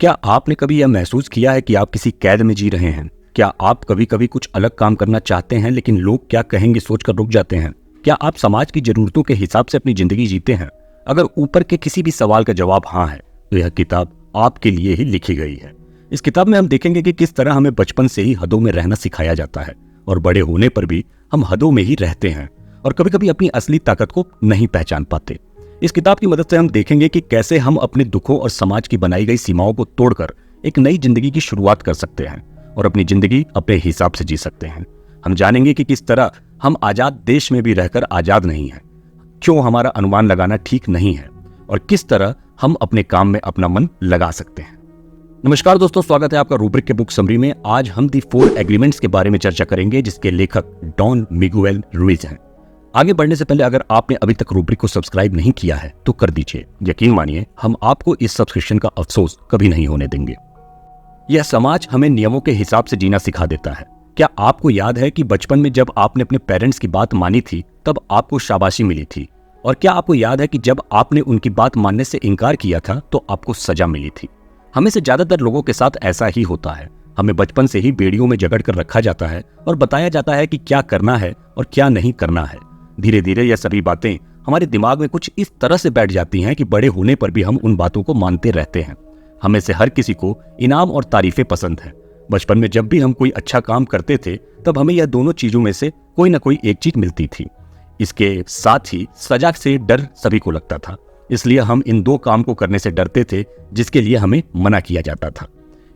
क्या आपने कभी यह महसूस किया है कि आप किसी कैद में जी रहे हैं? क्या आप कभी कभी कुछ अलग काम करना चाहते हैं लेकिन लोग क्या कहेंगे सोचकर रुक जाते हैं? क्या आप समाज की जरूरतों के हिसाब से अपनी जिंदगी जीते हैं? अगर ऊपर के किसी भी सवाल का जवाब हाँ है तो यह किताब आपके लिए ही लिखी गई है। इस किताब में हम देखेंगे कि किस तरह हमें बचपन से ही हदों में रहना सिखाया जाता है और बड़े होने पर भी हम हदों में ही रहते हैं और कभी कभी अपनी असली ताकत को नहीं पहचान पाते। इस किताब की मदद से हम देखेंगे कि कैसे हम अपने दुखों और समाज की बनाई गई सीमाओं को तोड़कर एक नई जिंदगी की शुरुआत कर सकते हैं और अपनी जिंदगी अपने हिसाब से जी सकते हैं। हम जानेंगे कि किस तरह हम आजाद देश में भी रहकर आजाद नहीं हैं, क्यों हमारा अनुमान लगाना ठीक नहीं है और किस तरह हम अपने काम में अपना मन लगा सकते हैं। नमस्कार दोस्तों, स्वागत है आपका रूब्रिक के बुक समरी में। आज हम दी 4 एग्रीमेंट्स के बारे में चर्चा करेंगे जिसके लेखक डॉन मिगुएल रुइज हैं। आगे बढ़ने से पहले अगर आपने अभी तक रूब्रिक को सब्सक्राइब नहीं किया है तो कर दीजिए। यकीन मानिए हम आपको इस सब्सक्रिप्शन का अफसोस कभी नहीं होने देंगे। यह समाज हमें नियमों के हिसाब से जीना सिखा देता है। क्या आपको याद है कि बचपन में जब आपने अपने पेरेंट्स की बात मानी थी तब आपको शाबाशी मिली थी? और क्या आपको याद है कि जब आपने उनकी बात मानने से इनकार किया था तो आपको सजा मिली थी? हमें से ज्यादातर लोगों के साथ ऐसा ही होता है। हमें बचपन से ही बेड़ियों में जकड़ कर रखा जाता है और बताया जाता है कि क्या करना है और क्या नहीं करना है। धीरे धीरे यह सभी बातें हमारे दिमाग में कुछ इस तरह से बैठ जाती हैं कि बड़े होने पर भी हम उन बातों को मानते रहते हैं। हमें से हर किसी को इनाम और तारीफें पसंद हैं। बचपन में जब भी हम कोई अच्छा काम करते थे तब हमें यह दोनों चीजों में से कोई ना कोई एक चीज मिलती थी। इसके साथ ही सजा से डर सभी को लगता था, इसलिए हम इन 2 काम को करने से डरते थे जिसके लिए हमें मना किया जाता था।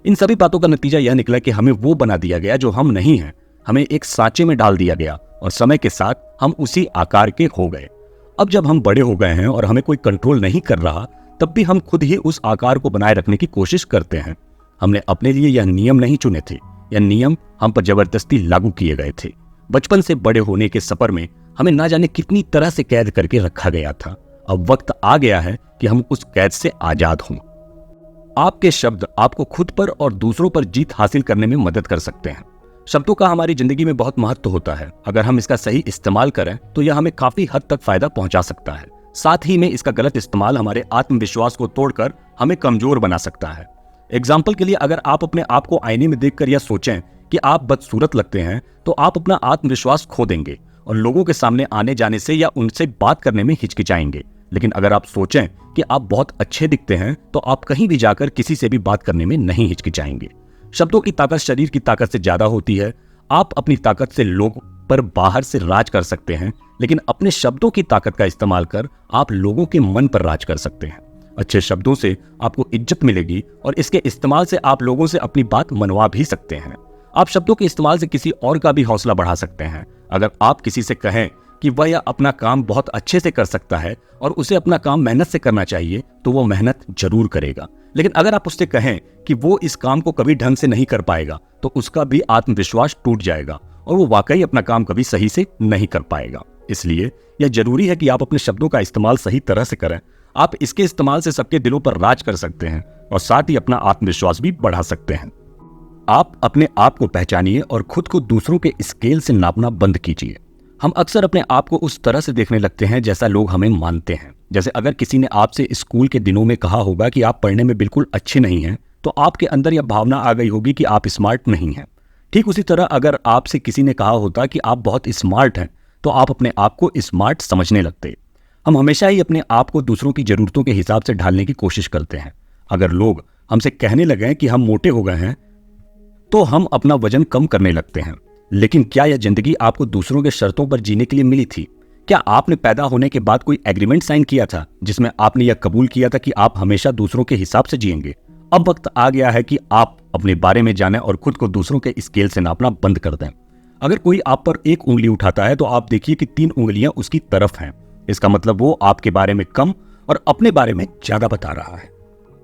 इन सभी बातों का नतीजा यह निकला कि हमें वो बना दिया गया जो हम नहीं हैं। हमें एक सांचे में डाल दिया गया और समय के साथ हम उसी आकार के हो गए। अब जब हम बड़े हो गए हैं और हमें कोई कंट्रोल नहीं कर रहा तब भी हम खुद ही उस आकार को बनाए रखने की कोशिश करते हैं। हमने अपने लिए यह नियम नहीं चुने थे, यह नियम हम पर जबरदस्ती लागू किए गए थे। बचपन से बड़े होने के सफर में हमें ना जाने कितनी तरह से कैद करके रखा गया था। अब वक्त आ गया है कि हम उस कैद से आजाद हों। आपके शब्द आपको खुद पर और दूसरों पर जीत हासिल करने में मदद कर सकते हैं। शब्दों का हमारी जिंदगी में बहुत महत्व होता है। अगर हम इसका सही इस्तेमाल करें तो यह हमें काफी हद तक फायदा पहुंचा सकता है। साथ ही में इसका गलत इस्तेमाल हमारे आत्मविश्वास को तोड़कर हमें कमजोर बना सकता है। एग्जाम्पल के लिए, अगर आप अपने आप को आईने में देखकर यह सोचें कि आप बदसूरत लगते हैं तो आप अपना आत्मविश्वास खो देंगे और लोगों के सामने आने जाने से या उनसे बात करने में हिचकिचाएंगे। लेकिन अगर आप सोचें कि आप बहुत अच्छे दिखते हैं तो आप कहीं भी जाकर किसी से भी बात करने में नहीं हिचकिचाएंगे। शब्दों की ताकत शरीर की ताकत से ज्यादा होती है। आप अपनी ताकत से लोगों पर बाहर से राज कर सकते हैं, लेकिन अपने शब्दों की ताकत का इस्तेमाल कर आप लोगों के मन पर राज कर सकते हैं। अच्छे शब्दों से आपको इज्जत मिलेगी और इसके इस्तेमाल से आप लोगों से अपनी बात मनवा भी सकते हैं। आप शब्दों के इस्तेमाल से किसी और का भी हौसला बढ़ा सकते हैं। अगर आप किसी से कहें कि वह या अपना काम बहुत अच्छे से कर सकता है और उसे अपना काम मेहनत से करना चाहिए तो वो मेहनत जरूर करेगा। लेकिन अगर आप उससे कहें कि वो इस काम को कभी ढंग से नहीं कर पाएगा तो उसका भी आत्मविश्वास टूट जाएगा और वो वाकई अपना काम कभी सही से नहीं कर पाएगा। इसलिए यह जरूरी है कि आप अपने शब्दों का इस्तेमाल सही तरह से करें। आप इसके इस्तेमाल से सबके दिलों पर राज कर सकते हैं और साथ ही अपना आत्मविश्वास भी बढ़ा सकते हैं। आप अपने आप को पहचानिए और खुद को दूसरों के स्केल से नापना बंद कीजिए। हम अक्सर अपने आप को उस तरह से देखने लगते हैं जैसा लोग हमें मानते हैं। जैसे अगर किसी ने आपसे स्कूल के दिनों में कहा होगा कि आप पढ़ने में बिल्कुल अच्छे नहीं हैं तो आपके अंदर यह भावना आ गई होगी कि आप स्मार्ट नहीं हैं। ठीक उसी तरह अगर आपसे किसी ने कहा होता कि आप बहुत स्मार्ट हैं तो आप अपने आप को स्मार्ट समझने लगते। हम हमेशा ही अपने आप को दूसरों की जरूरतों के हिसाब से ढालने की कोशिश करते हैं। अगर लोग हमसे कहने लगे कि हम मोटे हो गए हैं तो हम अपना वजन कम करने लगते हैं। लेकिन क्या यह जिंदगी आपको दूसरों के शर्तों पर जीने के लिए मिली थी? क्या आपने पैदा होने के बाद कोई एग्रीमेंट साइन किया था जिसमें आपने यह कबूल किया था कि आप हमेशा दूसरों के हिसाब से जिएंगे? अब वक्त आ गया है कि आप अपने बारे में जानें और खुद को दूसरों के स्केल से नापना बंद कर दें। अगर कोई आप पर एक उंगली उठाता है तो आप देखिए कि 3 उंगलियां उसकी तरफ हैं। इसका मतलब वो आपके बारे में कम और अपने बारे में ज्यादा बता रहा है।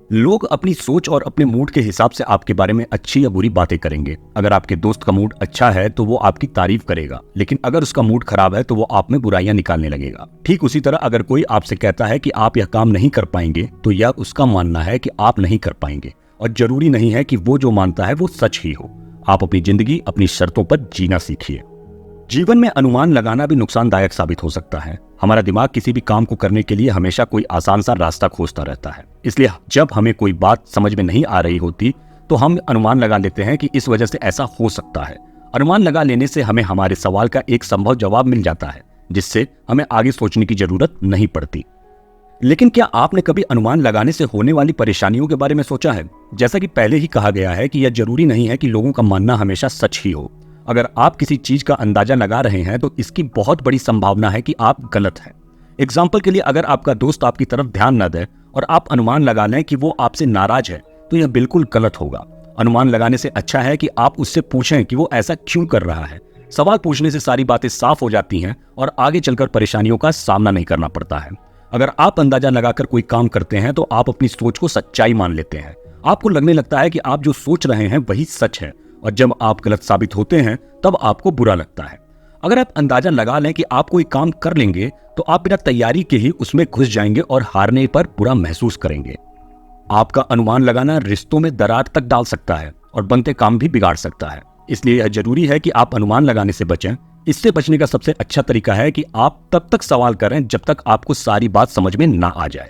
लोग अपनी सोच और अपने मूड के हिसाब से आपके बारे में अच्छी या बुरी बातें करेंगे। अगर आपके दोस्त का मूड अच्छा है तो वो आपकी तारीफ करेगा, लेकिन अगर उसका मूड खराब है तो वो आप में बुराइयां निकालने लगेगा। ठीक उसी तरह अगर कोई आपसे कहता है कि आप यह काम नहीं कर पाएंगे तो यह उसका मानना है कि आप नहीं कर पाएंगे और जरूरी नहीं है कि वो जो मानता है वो सच ही हो। आप अपनी जिंदगी अपनी शर्तों पर जीना सीखिए। जीवन में अनुमान लगाना भी नुकसानदायक साबित हो सकता है। हमारा दिमाग किसी भी काम को करने के लिए हमेशा कोई आसान सा रास्ता खोजता रहता है। इसलिए जब हमें कोई बात समझ में नहीं आ रही होती तो हम अनुमान लगा लेते हैं कि इस वजह से ऐसा हो सकता है। अनुमान लगा लेने से हमें हमारे सवाल का एक संभव जवाब मिल जाता है, जिससे हमें आगे सोचने की जरूरत नहीं पड़ती। लेकिन क्या आपने कभी अनुमान लगाने से होने वाली परेशानियों के बारे में सोचा है? जैसा कि पहले ही कहा गया है कि यह जरूरी नहीं है कि लोगों का मानना हमेशा सच ही हो। अगर आप किसी चीज का अंदाजा लगा रहे हैं तो इसकी बहुत बड़ी संभावना है कि आप गलत हैं। एग्जाम्पल के लिए, अगर आपका दोस्त आपकी तरफ ध्यान न दे और आप अनुमान लगा लें कि वो आपसे नाराज है, तो यह बिल्कुल गलत होगा। अनुमान लगाने से अच्छा है कि आप उससे पूछें कि वो ऐसा क्यों कर रहा है। सवाल पूछने से सारी बातें साफ हो जाती हैं और आगे चलकर परेशानियों का सामना नहीं करना पड़ता है। अगर आप अंदाजा लगाकर कोई काम करते हैं तो आप अपनी सोच को सच्चाई मान लेते हैं। आपको लगने लगता है कि आप जो सोच रहे हैं वही सच है, और जब आप गलत साबित होते हैं तब आपको बुरा लगता है। अगर आप अंदाजा लगा लें कि आप कोई काम कर लेंगे तो आप बिना तैयारी के ही उसमें घुस जाएंगे और हारने पर बुरा महसूस करेंगे। आपका अनुमान लगाना रिश्तों में दरार तक डाल सकता है और बनते काम भी बिगाड़ सकता है। इसलिए यह जरूरी है कि आप अनुमान लगाने से बचें। इससे बचने का सबसे अच्छा तरीका है कि आप तब तक सवाल करें जब तक आपको सारी बात समझ में ना आ जाए।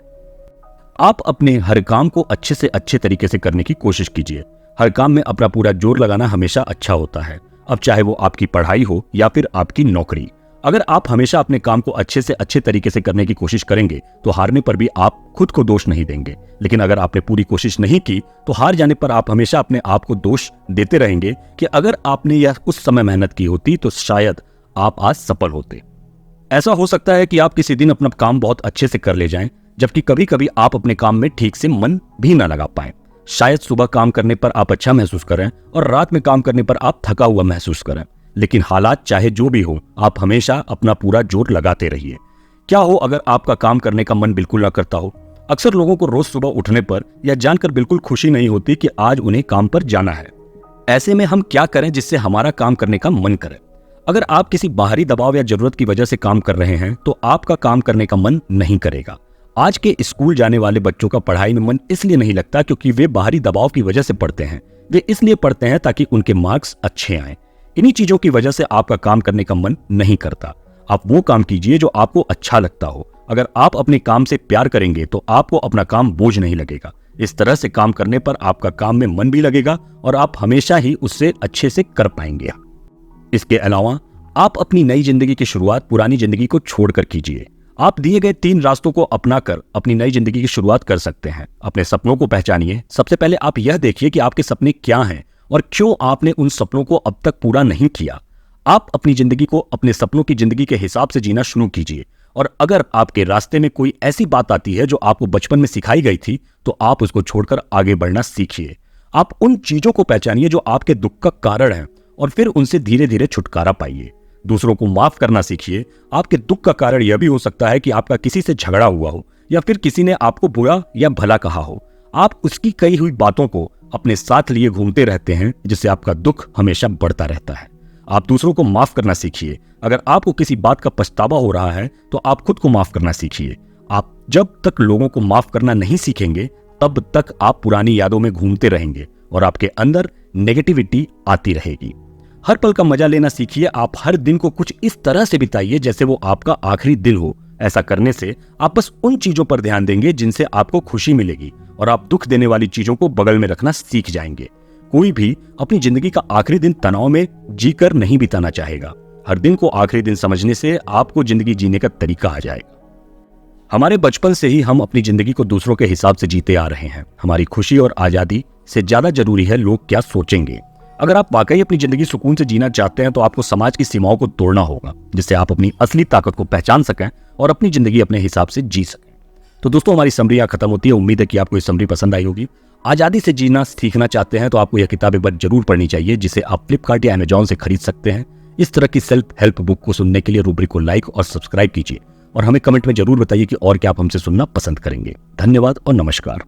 आप अपने हर काम को अच्छे से अच्छे तरीके से करने की कोशिश कीजिए। हर काम में अपना पूरा जोर लगाना हमेशा अच्छा होता है, अब चाहे वो आपकी पढ़ाई हो या फिर आपकी नौकरी। अगर आप हमेशा अपने काम को अच्छे से अच्छे तरीके से करने की कोशिश करेंगे तो हारने पर भी आप खुद को दोष नहीं देंगे। लेकिन अगर आपने पूरी कोशिश नहीं की तो हार जाने पर आप हमेशा अपने आप को दोष देते रहेंगे कि अगर आपने यह उस समय मेहनत की होती तो शायद आप आज सफल होते। ऐसा हो सकता है कि आप किसी दिन अपना काम बहुत अच्छे से कर ले जाएं, जबकि कभी कभी आप अपने काम में ठीक से मन भी न लगा पाएं। शायद सुबह काम करने पर आप अच्छा महसूस करें और रात में काम करने पर आप थका हुआ महसूस करें। लेकिन हालात चाहे जो भी हो, आप हमेशा अपना पूरा जोर लगाते रहिए। क्या हो अगर आपका काम करने का मन बिल्कुल ना करता हो? अक्सर लोगों को रोज सुबह उठने पर यह जानकर बिल्कुल खुशी नहीं होती कि आज उन्हें काम पर जाना है। ऐसे में हम क्या करें जिससे हमारा काम करने का मन करे? अगर आप किसी बाहरी दबाव या जरूरत की वजह से काम कर रहे हैं तो आपका काम करने का मन नहीं करेगा। आज के स्कूल जाने वाले बच्चों का पढ़ाई में मन इसलिए नहीं लगता क्योंकि वे बाहरी दबाव की वजह से पढ़ते हैं। वे इसलिए पढ़ते हैं ताकि उनके मार्क्स अच्छे आएं। इन्हीं चीजों की वजह से आपका काम करने का मन नहीं करता। आप वो काम कीजिए जो आपको अच्छा लगता हो। अगर आप अपने काम से प्यार करेंगे तो आपको अपना काम बोझ नहीं लगेगा। इस तरह से काम करने पर आपका काम में मन भी लगेगा और आप हमेशा ही उससे अच्छे से कर पाएंगे। इसके अलावा आप अपनी नई जिंदगी की शुरुआत पुरानी जिंदगी को छोड़कर कीजिए। आप दिए गए 3 रास्तों को अपनाकर अपनी नई जिंदगी की शुरुआत कर सकते हैं। अपने सपनों को पहचानिए। सबसे पहले आप यह देखिए कि आपके सपने क्या हैं और क्यों आपने उन सपनों को अब तक पूरा नहीं किया। आप अपनी जिंदगी को अपने सपनों की जिंदगी के हिसाब से जीना शुरू कीजिए। और अगर आपके रास्ते में कोई ऐसी बात आती है जो आपको बचपन में सिखाई गई थी तो आप उसको छोड़कर आगे बढ़ना सीखिए। आप उन चीजों को पहचानिए जो आपके दुख का कारण है और फिर उनसे धीरे धीरे छुटकारा पाइए। दूसरों को माफ करना सीखिए। आपके दुख का कारण यह भी हो सकता है कि आपका किसी से झगड़ा हुआ हो या फिर किसी ने आपको बुरा या भला कहा हो। आप उसकी कही हुई बातों को अपने साथ लिए घूमते रहते हैं, जिससे आपका दुख हमेशा बढ़ता रहता है। आप दूसरों को माफ करना सीखिए। अगर आपको किसी बात का पछतावा हो रहा है तो आप खुद को माफ करना सीखिए। आप जब तक लोगों को माफ करना नहीं सीखेंगे तब तक आप पुरानी यादों में घूमते रहेंगे और आपके अंदर नेगेटिविटी आती रहेगी। हर पल का मजा लेना सीखिए। आप हर दिन को कुछ इस तरह से बिताइए जैसे वो आपका आखिरी दिन हो। ऐसा करने से आप बस उन चीजों पर ध्यान देंगे जिनसे आपको खुशी मिलेगी और आप दुख देने वाली चीजों को बगल में रखना सीख जाएंगे। कोई भी अपनी जिंदगी का आखिरी दिन तनाव में जीकर नहीं बिताना चाहेगा। हर दिन को आखिरी दिन समझने से आपको जिंदगी जीने का तरीका आ जाएगा। हमारे बचपन से ही हम अपनी जिंदगी को दूसरों के हिसाब से जीते आ रहे हैं। हमारी खुशी और आजादी से ज्यादा जरूरी है लोग क्या सोचेंगे। अगर आप वाकई अपनी जिंदगी सुकून से जीना चाहते हैं तो आपको समाज की सीमाओं को तोड़ना होगा, जिससे आप अपनी असली ताकत को पहचान सकें और अपनी जिंदगी अपने हिसाब से जी सकें। तो दोस्तों, हमारी समरी यहाँ खत्म होती है। उम्मीद है कि आपको ये समरी पसंद आई होगी। आजादी से जीना सीखना चाहते हैं तो आपको यह किताब एक बार जरूर पढ़नी चाहिए, जिसे आप फ्लिपकार्ट या अमेजॉन से खरीद सकते हैं। इस तरह की सेल्फ हेल्प बुक को सुनने के लिए रूब्रिक को लाइक और सब्सक्राइब कीजिए और हमें कमेंट में जरूर बताइए कि और क्या आप हमसे सुनना पसंद करेंगे। धन्यवाद और नमस्कार।